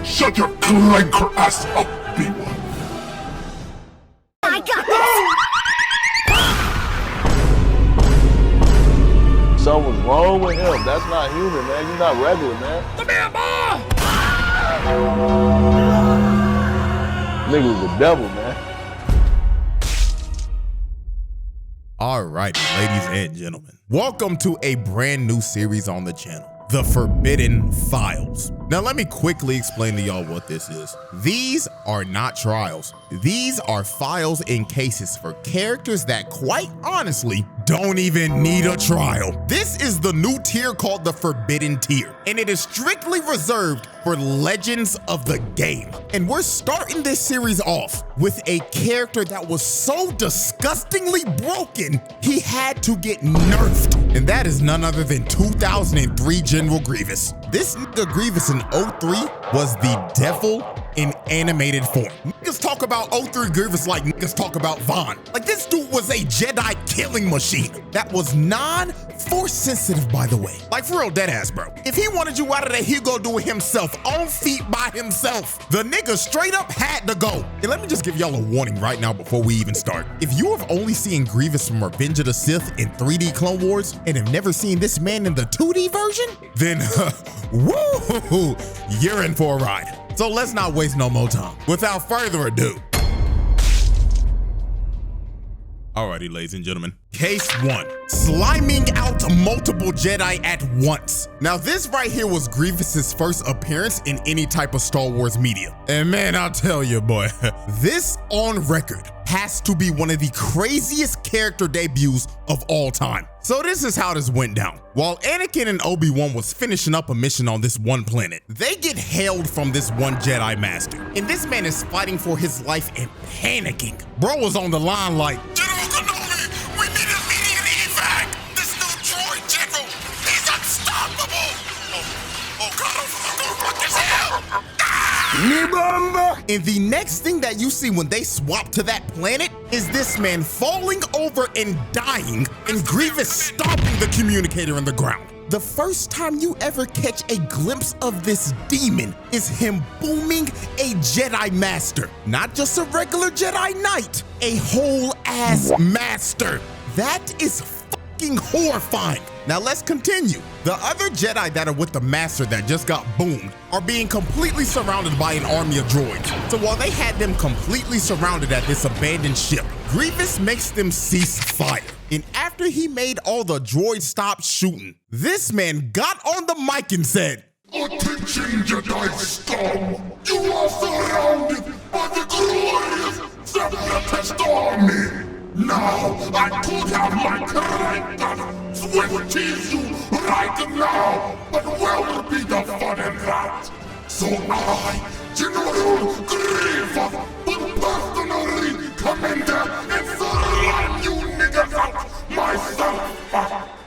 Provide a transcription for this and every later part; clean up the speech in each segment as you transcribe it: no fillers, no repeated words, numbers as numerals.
Shut your clanker ass up, B1. I got this! Something's wrong with him. That's not human, man. You're not regular, man. Come here, boy! Nigga was the devil, man. All right, ladies and gentlemen, welcome to a brand new series on the channel, The Forbidden Files. Now, let me quickly explain to y'all what this is. These are not trials. These are files and cases for characters that, quite honestly, don't even need a trial. This is the new tier called the Forbidden Tier, and it is strictly reserved for legends of the game. And we're starting this series off with a character that was so disgustingly broken, he had to get nerfed. And that is none other than 2003 General Grievous. This nigga Grievous in 03 was the devil in animated form. Niggas talk about 03 Grievous like niggas talk about Vaughn. Like, this dude was a Jedi killing machine that was non-force sensitive, by the way. Like, for real, deadass, bro. If he wanted you out of there, he'd go do it himself, on feet by himself. The nigga straight up had to go. And let me just give y'all a warning right now before we even start. If you have only seen Grievous from Revenge of the Sith in 3D Clone Wars and have never seen this man in the 2D version, then woo, you're in for a ride. So let's not waste no more time. Without further ado. Alrighty, ladies and gentlemen. Case 1, sliming out multiple Jedi at once. Now, this right here was Grievous's first appearance in any type of Star Wars media. And man, I'll tell you, boy, this on record has to be one of the craziest character debuts of all time. So this is how this went down. While Anakin and Obi-Wan was finishing up a mission on this one planet, they get hailed from this one Jedi Master. And this man is fighting for his life and panicking. Bro was on the line like, General Kenobi, we need immediate evac. This new droid general, he's unstoppable. Oh God, what the hell? And the next thing that you see when they swap to that planet is this man falling over and dying, and Grievous stomping the communicator in the ground. The first time you ever catch a glimpse of this demon is him booming a Jedi Master. Not just a regular Jedi Knight, a whole ass master. That is fucking horrifying. Now let's continue. The other Jedi that are with the Master that just got boomed are being completely surrounded by an army of droids. So while they had them completely surrounded at this abandoned ship, Grievous makes them cease fire. And after he made all the droids stop shooting, this man got on the mic and said, Attention, Jedi scum! You are surrounded by the glorious Separatist army! Now, I could have my character swift tease you right now, but where will be the fun in that? So I, General Grievous, will personally come in there and slam you niggas out myself.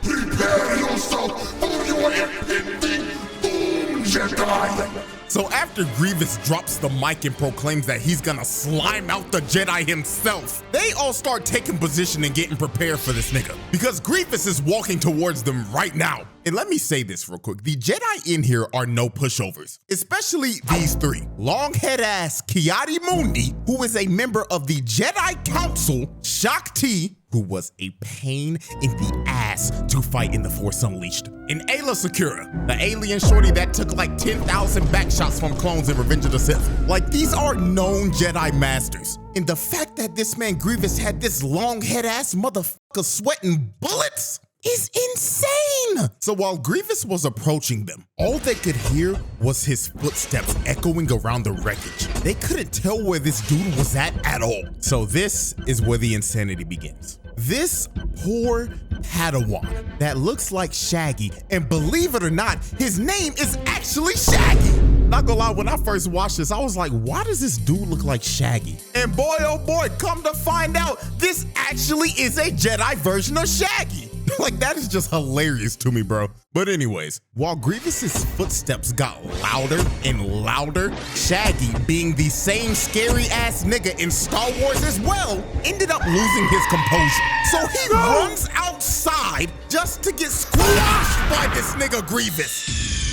Prepare yourself for your impending doom, Jedi. So after Grievous drops the mic and proclaims that he's gonna slime out the Jedi himself, they all start taking position and getting prepared for this nigga, because Grievous is walking towards them right now. And let me say this real quick. The Jedi in here are no pushovers, especially these three. Longhead ass Kiadi Mundi, who is a member of the Jedi Council, Shakti, who was a pain in the ass to fight in The Force Unleashed, and Ayla Secura, the alien shorty that took like 10,000 backshots from clones in Revenge of the Sith. Like, these are known Jedi Masters. And the fact that this man Grievous had this long head ass motherfucker sweating bullets is insane. So while Grievous was approaching them, all they could hear was his footsteps echoing around the wreckage. They couldn't tell where this dude was at all. So this is where the insanity begins. This poor Padawan that looks like Shaggy, and believe it or not, his name is actually Shaggy. Not gonna lie, when I first watched this, I was like, why does this dude look like Shaggy? And boy, oh boy, come to find out, this actually is a Jedi version of Shaggy. Like, that is just hilarious to me, bro. But anyways, while Grievous's footsteps got louder and louder, Shaggy, being the same scary ass nigga in Star Wars as well, ended up losing his composure. So he runs outside just to get squashed by this nigga Grievous.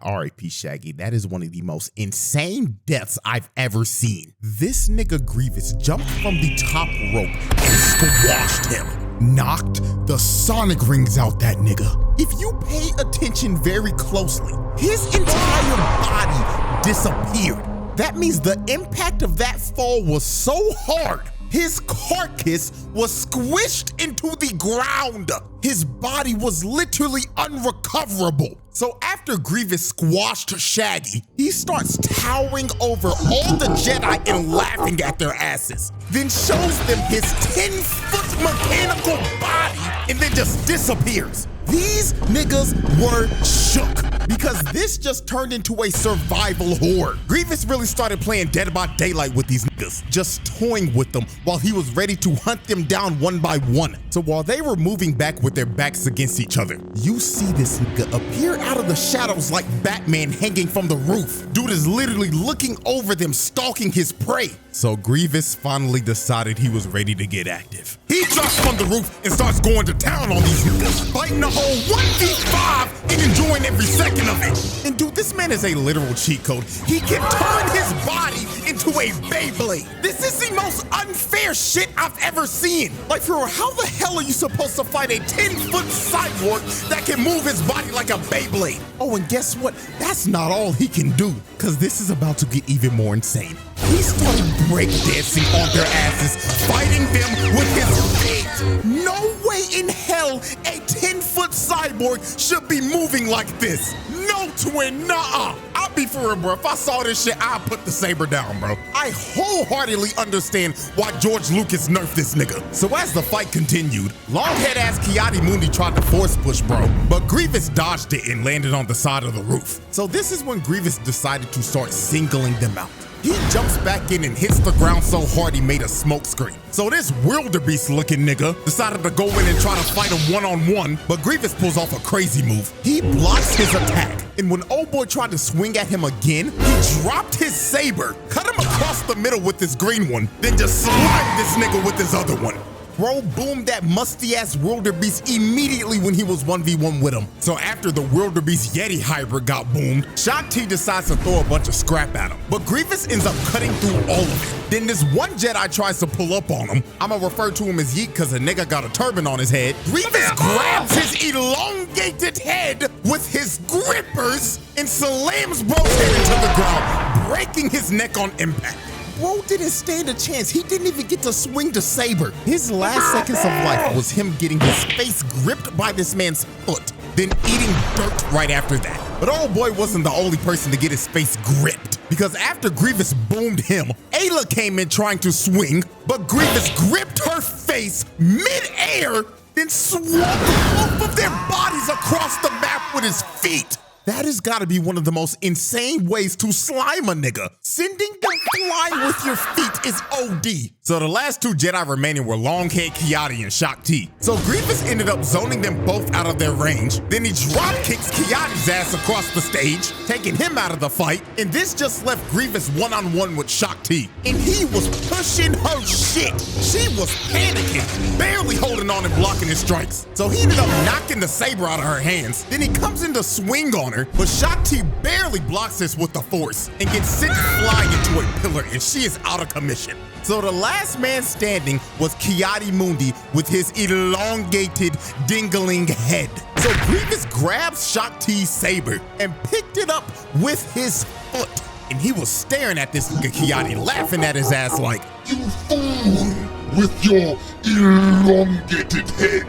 Yeah, R.I.P. Shaggy. That is one of the most insane deaths I've ever seen. This nigga Grievous jumped from the top rope and squashed him. Knocked the sonic rings out that nigga. If you pay attention very closely, his entire body disappeared. That means the impact of that fall was so hard, his carcass was squished into the ground. His body was literally unrecoverable. So after Grievous squashed Shaggy, he starts towering over all the Jedi and laughing at their asses. Then shows them his 10-foot mechanical body and then just disappears. These niggas were shook because this just turned into a survival horror. Grievous really started playing Dead by Daylight with these niggas, just toying with them while he was ready to hunt them down one by one. So while they were moving back with their backs against each other, you see this nigga appear out of the shadows like Batman hanging from the roof. Dude is literally looking over them, stalking his prey. So Grievous finally decided he was ready to get active. He drops from the roof and starts going to town on these niggas, fighting the whole 1v5 and enjoying every second of it. And dude, this man is a literal cheat code. He can turn his body into a Beyblade. This is the most unfair shit I've ever seen. Like, for real, how the hell are you supposed to fight a 10-foot cyborg that can move his body like a Beyblade? Oh, and guess what? That's not all he can do, because this is about to get even more insane. He started breakdancing on their asses, fighting them with his feet. No way in hell a 10-foot cyborg should be moving like this. No, twin, nuh-uh. I'll be for real, bro. If I saw this shit, I'd put the saber down, bro. I wholeheartedly understand why George Lucas nerfed this nigga. So as the fight continued, long-head-ass Ki-Adi-Mundi tried to force push, bro, but Grievous dodged it and landed on the side of the roof. So this is when Grievous decided to start singling them out. He jumps back in and hits the ground so hard he made a smoke screen. So this wildebeest looking nigga decided to go in and try to fight him one-on-one, but Grievous pulls off a crazy move. He blocks his attack, and when old boy tried to swing at him again, he dropped his saber, cut him across the middle with his green one, then just slimed this nigga with his other one. Bro boomed that musty-ass wildebeest immediately when he was 1v1 with him. So after the wildebeest Yeti hybrid got boomed, Shaak Ti decides to throw a bunch of scrap at him. But Grievous ends up cutting through all of it. Then this one Jedi tries to pull up on him. I'ma refer to him as Yeet because the nigga got a turban on his head. Grievous grabs his elongated head with his grippers and slams bro's head into the ground, breaking his neck on impact. Bro didn't stand a chance. He didn't even get to swing the saber. His last seconds of life was him getting his face gripped by this man's foot, then eating dirt right after that. But old boy wasn't the only person to get his face gripped, because after Grievous boomed him, Ayla came in trying to swing, but Grievous gripped her face mid-air, then swung both of their bodies across the map with his feet. That has got to be one of the most insane ways to slime a nigga. Sending them flying with your feet is OD. So the last two Jedi remaining were Longhead Ki-Adi and Shaak Ti. So Grievous ended up zoning them both out of their range. Then he drop kicks Ki-Adi's ass across the stage, taking him out of the fight. And this just left Grievous one-on-one with Shaak Ti. And he was pushing her shit. She was panicking, barely holding on and blocking his strikes. So he ended up knocking the saber out of her hands. Then he comes in to swing on her, but Shaak Ti barely blocks this with the force and gets sent flying into a pillar, and she is out of commission. So the last man standing was Ki-Adi-Mundi with his elongated, dingling head. So Grievous grabs Shaak Ti's saber and picked it up with his foot. And he was staring at this nigga Ki-Adi, laughing at his ass like, "You fool! With your elongated head,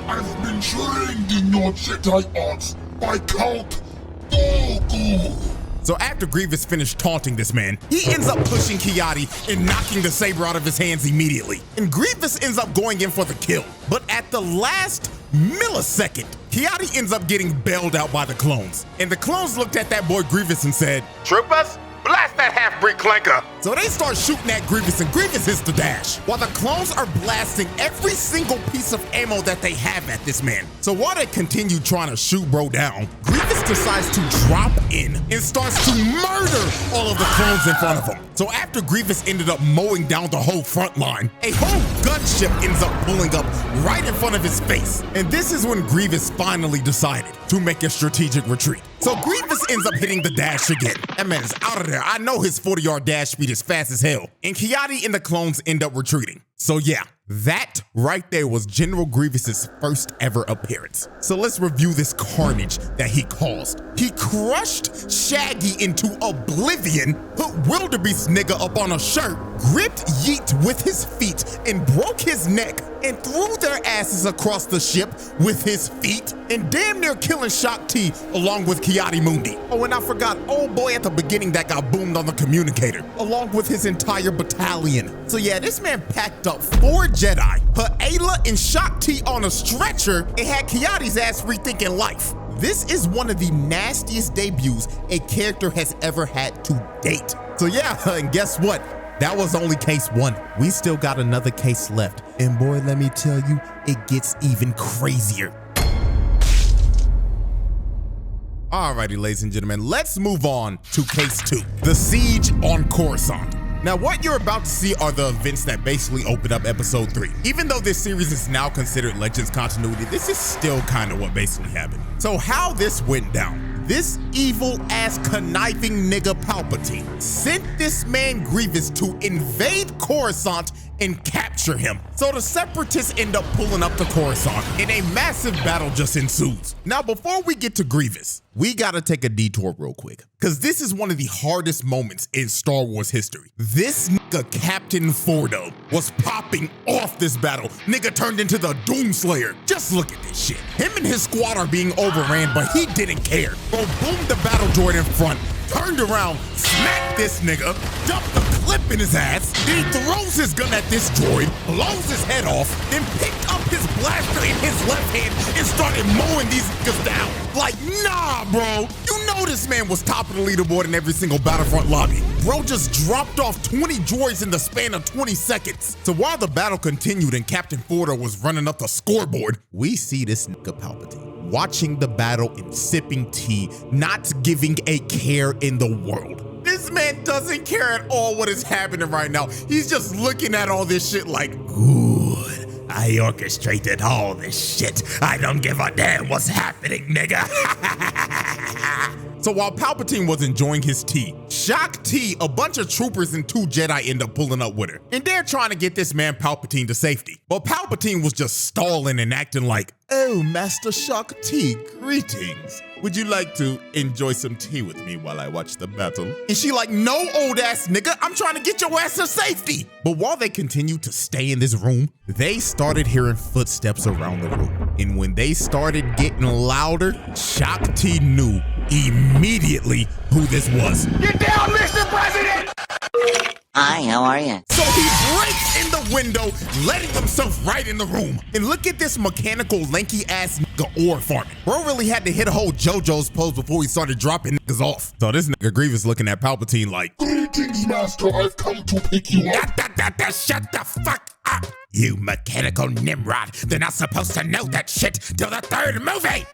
I've been trained in your Jedi arts by Count Dooku." So after Grievous finished taunting this man, he ends up pushing Ki-Adi and knocking the saber out of his hands immediately. And Grievous ends up going in for the kill. But at the last millisecond, Ki-Adi ends up getting bailed out by the clones. And the clones looked at that boy Grievous and said, "Troopers, blast that half-breed clanker." So they start shooting at Grievous, and Grievous hits the dash, while the clones are blasting every single piece of ammo that they have at this man. So while they continue trying to shoot bro down, Grievous decides to drop in and starts to murder all of the clones in front of him. So after Grievous ended up mowing down the whole front line, a whole gunship ends up pulling up right in front of his face. And this is when Grievous finally decided to make a strategic retreat. So Grievous ends up hitting the dash again. That man is out of there. I know his 40-yard dash speed is fast as hell. And Kiadi and the clones end up retreating. So yeah, that right there was General Grievous's first ever appearance. So let's review this carnage that he caused. He crushed Shaggy into oblivion, put Wildebeest nigga up on a shirt, gripped Yeet with his feet, and broke his neck, and threw their asses across the ship with his feet, and damn near killing Shock T along with Kiadi Mundi. Oh, and I forgot old boy at the beginning that got boomed on the communicator, along with his entire battalion. So yeah, this man packed up 4 Jedi, put Ayla and Shock T on a stretcher, and had Kiadi's ass rethinking life. This is one of the nastiest debuts a character has ever had to date. So yeah, and guess what? That was only case 1. We still got another case left. And boy, let me tell you, it gets even crazier. Alrighty, ladies and gentlemen, let's move on to case 2, the siege on Coruscant. Now, what you're about to see are the events that basically open up episode 3. Even though this series is now considered Legends continuity, this is still kind of what basically happened. So how this went down. This evil-ass conniving nigga Palpatine sent this man Grievous to invade Coruscant and capture him. So the Separatists end up pulling up to Coruscant and a massive battle just ensues. Now, before we get to Grievous, we gotta take a detour real quick, because this is one of the hardest moments in Star Wars history. This nigga Captain Fordo was popping off this battle. Nigga turned into the Doomslayer. Just look at this shit. Him and his squad are being overran, but he didn't care. Bro boomed the battle droid in front, turned around, smacked this nigga, dumped the clip in his ass, then he throws his gun at this droid, blows his head off, then picked up his blaster in his left hand and started mowing these niggas down. Like, nah, bro. You know this man was top of the leaderboard in every single Battlefront lobby. Bro just dropped off 20 droids in the span of 20 seconds. So while the battle continued and Captain Fordo was running up the scoreboard, we see this nigga Palpatine watching the battle and sipping tea, not giving a care in the world. This man doesn't care at all what is happening right now. He's just looking at all this shit like, good, I orchestrated all this shit. I don't give a damn what's happening, nigga. So while Palpatine was enjoying his tea, Shock T, a bunch of troopers and 2 Jedi end up pulling up with her. And they're trying to get this man Palpatine to safety. But Palpatine was just stalling and acting like, oh, Master Shock T, greetings. Would you like to enjoy some tea with me while I watch the battle? And she like, no, old ass nigga, I'm trying to get your ass to safety. But while they continued to stay in this room, they started hearing footsteps around the room. And when they started getting louder, Shock T knew immediately who this was. Get down, Mr. President! Hi, how are you? So he breaks in the window, letting himself right in the room. And look at this mechanical, lanky-ass nigga ore farming. Bro really had to hit a whole JoJo's pose before he started dropping niggas off. So this nigga Grievous looking at Palpatine like, Greetings, Master. I've come to pick you up. Shut the fuck up, you mechanical Nimrod. They're not supposed to know that shit till the 3rd movie.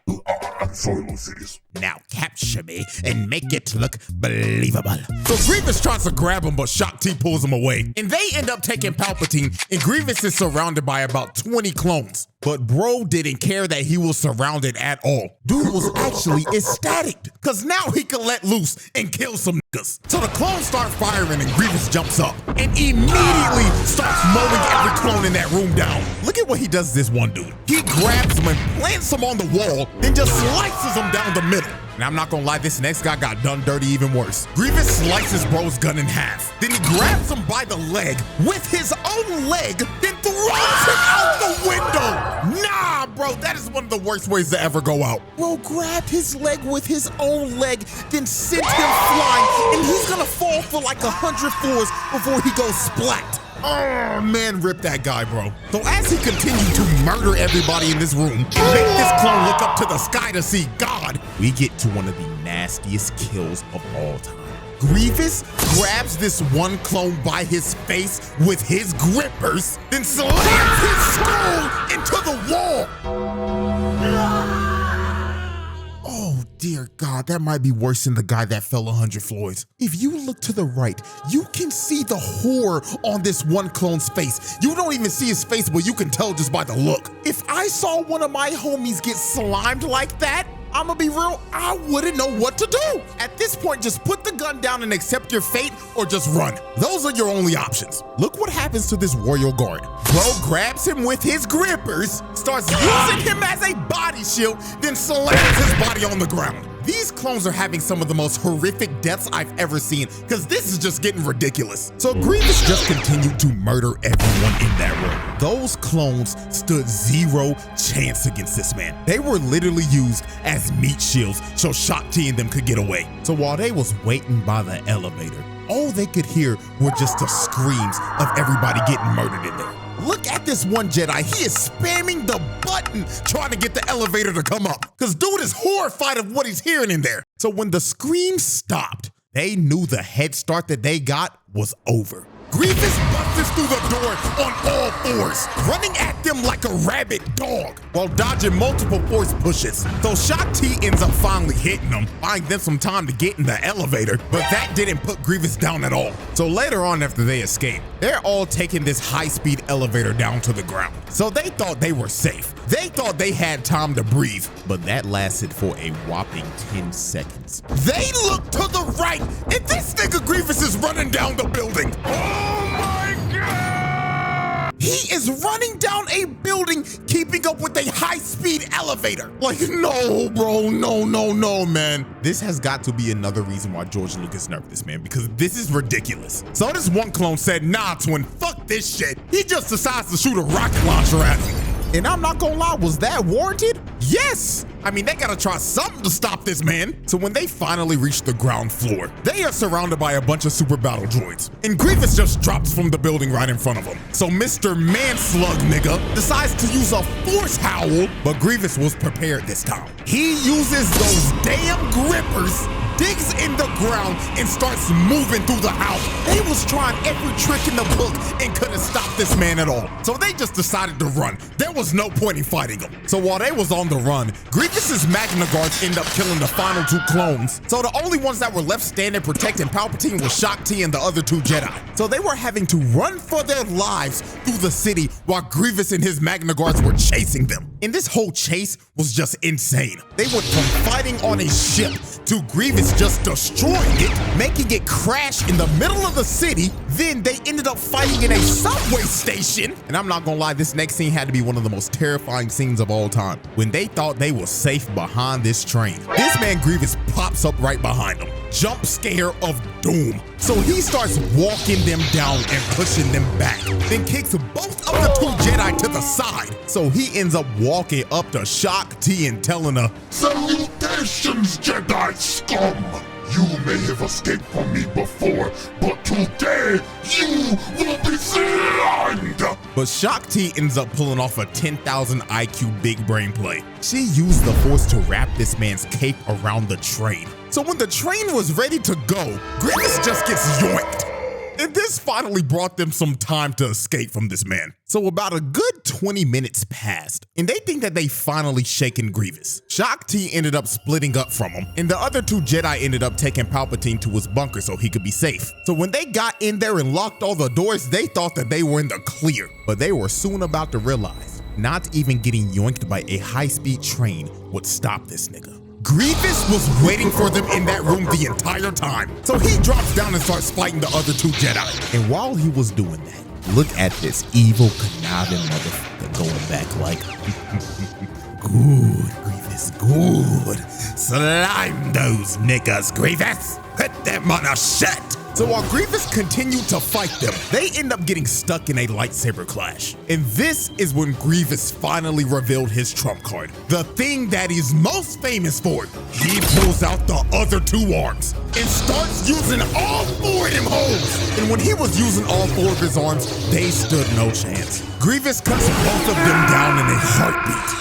I'm sorry, Lucius. Now capture me and make it look believable. So Grievous tries to grab him, but Shock T pulls him away. And they end up taking Palpatine, and Grievous is surrounded by about 20 clones. But bro didn't care that he was surrounded at all. Dude was actually ecstatic, cause now he could let loose and kill some niggas. So the clones start firing and Grievous jumps up and immediately starts mowing every clone in that room down. Look at what he does to this one dude. He grabs him and plants him on the wall, then just slices him down the middle. And I'm not gonna lie, this next guy got done dirty even worse. Grievous slices bro's gun in half. Then he grabs him by the leg with his own leg, then throws him out the window. Nah, bro, that is one of the worst ways to ever go out. Bro grabbed his leg with his own leg, then sent him flying, and he's gonna fall for like 100 floors before he goes splat. Oh man, rip that guy, bro. So as he continued to murder everybody in this room and make this clone look up to the sky to see God, we get to one of the nastiest kills of all time. Grievous grabs this one clone by his face with his grippers, then slams his skull into the wall. Oh, Dear God, that might be worse than the guy that fell 100 floors. If you look to the right, you can see the horror on this one clone's face. You don't even see his face, but you can tell just by the look. If I saw one of my homies get slimed like that, I'ma be real, I wouldn't know what to do. At this point, just put the gun down and accept your fate or just run. Those are your only options. Look what happens to this royal guard. Bro grabs him with his grippers, starts using him as a body shield, then slams his body on the ground. These clones are having some of the most horrific deaths I've ever seen, because this is just getting ridiculous. So Grievous just continued to murder everyone in that room. Those clones stood zero chance against this man. They were literally used as meat shields so Shaak Ti and them could get away. So while they was waiting by the elevator, all they could hear were just the screams of everybody getting murdered in there. Look at this one Jedi. He is spamming the button trying to get the elevator to come up. Because dude is horrified of what he's hearing in there. So when the screams stopped, they knew the head start that they got was over. Grievous busts through the door on all fours, running at them like a rabid dog while dodging multiple force pushes. So Shaak Ti ends up finally hitting them, buying them some time to get in the elevator, but that didn't put Grievous down at all. So later on after they escape, they're all taking this high-speed elevator down to the ground. So they thought they were safe. They thought they had time to breathe, but that lasted for a whopping 10 seconds. They look to the right, and this nigga Grievous is running down the building. Oh my God! He is running down a building, keeping up with a high-speed elevator. Like, no, bro, no, man. This has got to be another reason why George Lucas nerfed this, man, because this is ridiculous. So this one clone said, nah, twin, fuck this shit. He just decides to shoot a rocket launcher at him. And I'm not gonna lie, was that warranted? Yes! I mean, they gotta try something to stop this man. So when they finally reach the ground floor, they are surrounded by a bunch of super battle droids. And Grievous just drops from the building right in front of them. So Mr. Manslug nigga decides to use a force howl, but Grievous was prepared this time. He uses those damn grippers, digs in the ground, and starts moving through the house. They was trying every trick in the book and couldn't stop this man at all. So they just decided to run. There was no point in fighting him. So while they was on the run, Grievous's Magna Guards end up killing the final two clones. So the only ones that were left standing protecting Palpatine was Shaak Ti and the other two Jedi. So they were having to run for their lives through the city while Grievous and his Magna Guards were chasing them. And this whole chase was just insane. They went from fighting on a ship to Grievous just destroying it, making it crash in the middle of the city. Then they ended up fighting in a subway station. And I'm not gonna lie, this next scene had to be one of the most terrifying scenes of all time. When they thought they were safe behind this train, this man Grievous pops up right behind them. Jump scare of doom. So he starts walking them down and pushing them back, then kicks both of the two Jedi to the side. So he ends up walking up to Shaak Ti and telling her, "Salutations, Jedi scum! You may have escaped from me before, but today you will be slimed!" But Shaak Ti ends up pulling off a 10,000 IQ big brain play. She used the force to wrap this man's cape around the train. So when the train was ready to go, Grievous just gets yoinked. And this finally brought them some time to escape from this man. So about a good 20 minutes passed, and they think that they finally shaken Grievous. Shaak Ti ended up splitting up from him, and the other two Jedi ended up taking Palpatine to his bunker so he could be safe. So when they got in there and locked all the doors, they thought that they were in the clear. But they were soon about to realize not even getting yoinked by a high-speed train would stop this nigga. Grievous was waiting for them in that room the entire time. So he drops down and starts fighting the other two Jedi. And while he was doing that, look at this evil, conniving motherfucker going back like, good, Grievous, good. Slime those niggas, Grievous. Put them on a shit. So while Grievous continued to fight them, they end up getting stuck in a lightsaber clash. And this is when Grievous finally revealed his trump card, the thing that he's most famous for. He pulls out the other two arms and starts using all four of them holes. And when he was using all four of his arms, they stood no chance. Grievous cuts both of them down in a heartbeat.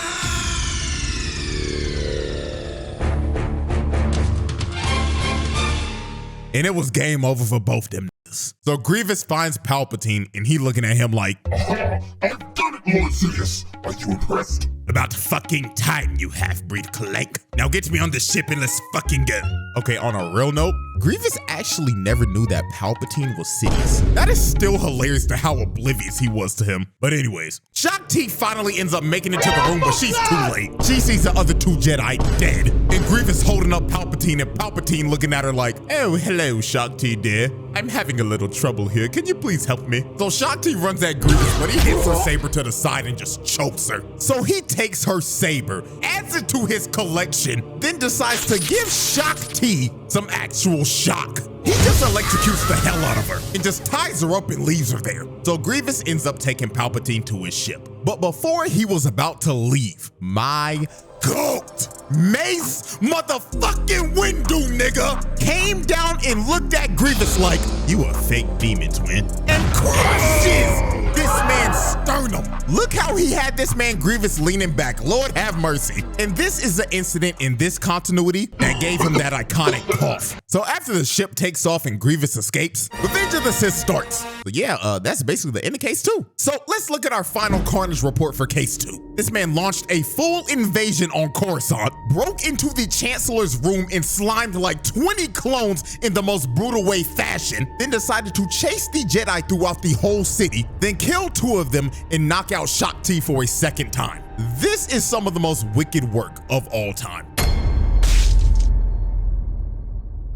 And it was game over for both them niggas. So Grievous finds Palpatine and he looking at him like, "Aha! I've done it, Lord Sidious! Are you impressed? About fucking time, you half-breed clank. Now get me on the ship and let's fucking go. Okay, on a real note, Grievous actually never knew that Palpatine was Sidious. That is still hilarious to how oblivious he was to him. But anyways, Shaak Ti finally ends up making it to the room, but she's too late. She sees the other two Jedi dead, and Grievous holding up Palpatine, and Palpatine looking at her like, oh, hello, Shaak Ti dear. I'm having a little trouble here. Can you please help me? So Shaak Ti runs at Grievous, but he hits her saber to the side and just chokes her. So he takes her saber, adds it to his collection, then decides to give Shaak Ti some actual shock. He just electrocutes the hell out of her and just ties her up and leaves her there. So Grievous ends up taking Palpatine to his ship. But before he was about to leave, my goat, Mace motherfucking Windu nigga, came down and looked at Grievous like, you a fake demon twin, and crushes this man's sternum. Look how he had this man Grievous leaning back, Lord have mercy. And this is the incident in this continuity that gave him that iconic cough. So after the ship takes off and Grievous escapes, Revenge of the Sith starts. But yeah, that's basically the end of case 2. So let's look at our final Carnage report for case 2. This man launched a full invasion on Coruscant, broke into the Chancellor's room and slimed like 20 clones in the most brutal way fashion, then decided to chase the Jedi throughout the whole city, then kill 2 of them and knock out Shaak Ti for a second time. This is some of the most wicked work of all time.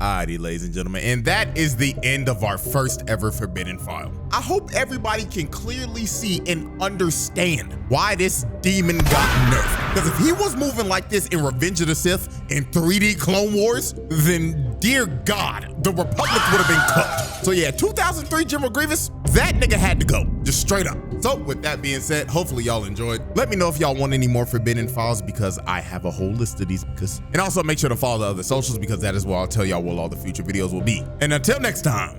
Alrighty, ladies and gentlemen, and that is the end of our first ever Forbidden File. I hope everybody can clearly see and understand why this demon got nerfed. Because if he was moving like this in Revenge of the Sith and 3D Clone Wars, then dear God, the Republic would have been cooked. So yeah, 2003 General Grievous, that nigga had to go, just straight up. So with that being said, hopefully y'all enjoyed. Let me know if y'all want any more Forbidden Files because I have a whole list of these. And also make sure to follow the other socials because that is where I'll tell y'all what all the future videos will be. And until next time,